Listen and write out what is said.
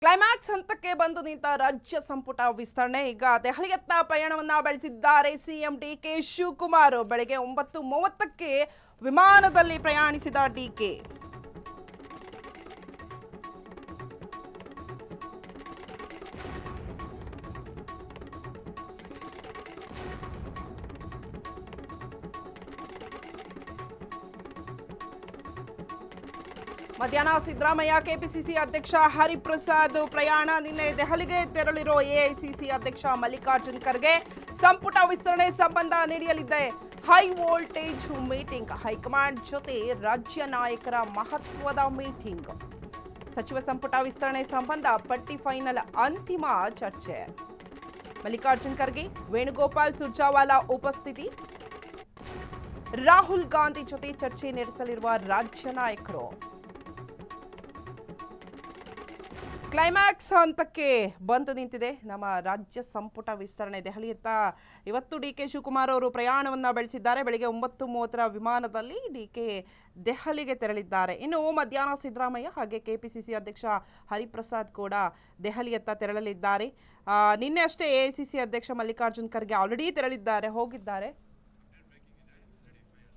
Climax ಹಂತಕ್ಕೆ ಬಂದು ನಿಂತ ರಾಜ್ಯ ಸಂಪುಟ ವಿಸ್ತರಣೆ. ಈಗ ದೆಹಲಿಯತ್ತ ಪಯಣವನ್ನ ಬೆಳೆಸಿದ್ದಾರೆ ಸಿಎಂ ಡಿಕೆ ಶಿವಕುಮಾರ್. ಬೆಳಗ್ಗೆ 9:30ಕ್ಕೆ ವಿಮಾನದಲ್ಲಿ ಪ್ರಯಾಣಿಸಿದ ಡಿಕೆ. ಮಧ್ಯಾಹ್ನ ಸಿದ್ದರಾಮಯ್ಯ, ಕೆಪಿಸಿಸಿ ಅಧ್ಯಕ್ಷ ಹರಿಪ್ರಸಾದ್ ಪ್ರಯಾಣ. ನಿನ್ನೆ ದೆಹಲಿಗೆ ತೆರಳಿರೋ ಎಐಸಿಸಿ ಅಧ್ಯಕ್ಷ ಮಲ್ಲಿಕಾರ್ಜುನ್ ಖರ್ಗೆ ಸಂಪುಟ ವಿಸ್ತರಣೆ ಸಂಬಂಧ ನಡೆಯಲಿದೆ ಹೈ ವೋಲ್ಟೇಜ್ ಮೀಟಿಂಗ್. ಹೈಕಮಾಂಡ್ ಜೊತೆ ರಾಜ್ಯ ನಾಯಕರ ಮಹತ್ವದ ಮೀಟಿಂಗ್. ಸಚಿವ ಸಂಪುಟ ವಿಸ್ತರಣೆ ಸಂಬಂಧ ಪಟ್ಟಿ ಫೈನಲ್ ಅಂತಿಮ ಚರ್ಚೆ. ಮಲ್ಲಿಕಾರ್ಜುನ್ ಖರ್ಗೆ, ವೇಣುಗೋಪಾಲ್ ಸುರ್ಜಾವಾಲಾ ಉಪಸ್ಥಿತಿ. ರಾಹುಲ್ ಗಾಂಧಿ ಜೊತೆ ಚರ್ಚೆ ನಡೆಸಲಿರುವ ರಾಜ್ಯ ನಾಯಕರು. ಕ್ಲೈಮ್ಯಾಕ್ಸ್ ಹಂತಕ್ಕೆ ಬಂದು ನಿಂತಿದೆ ನಮ್ಮ ರಾಜ್ಯ ಸಂಪುಟ ವಿಸ್ತರಣೆ. ದೆಹಲಿಯತ್ತ ಇವತ್ತು ಡಿಕೆ ಶಿವಕುಮಾರ್ ಅವರು ಪ್ರಯಾಣವನ್ನು ಬೆಳೆಸಿದ್ದಾರೆ. ಬೆಳಗ್ಗೆ 9:30 ವಿಮಾನದಲ್ಲಿ ಡಿಕೆ ದೆಹಲಿಗೆ ತೆರಳಿದ್ದಾರೆ. ಇನ್ನು ಮಧ್ಯಾಹ್ನ ಸಿದ್ದರಾಮಯ್ಯ ಹಾಗೆ ಕೆಪಿಸಿಸಿ ಅಧ್ಯಕ್ಷ ಹರಿಪ್ರಸಾದ್ ಕೂಡ ದೆಹಲಿಯತ್ತ ತೆರಳಲಿದ್ದಾರೆ. ನಿನ್ನೆ ಅಷ್ಟೇ ಎಐಸಿಸಿ ಅಧ್ಯಕ್ಷ ಮಲ್ಲಿಕಾರ್ಜುನ್ ಖರ್ಗೆ ಆಲ್ರೆಡಿ ಹೋಗಿದ್ದಾರೆ.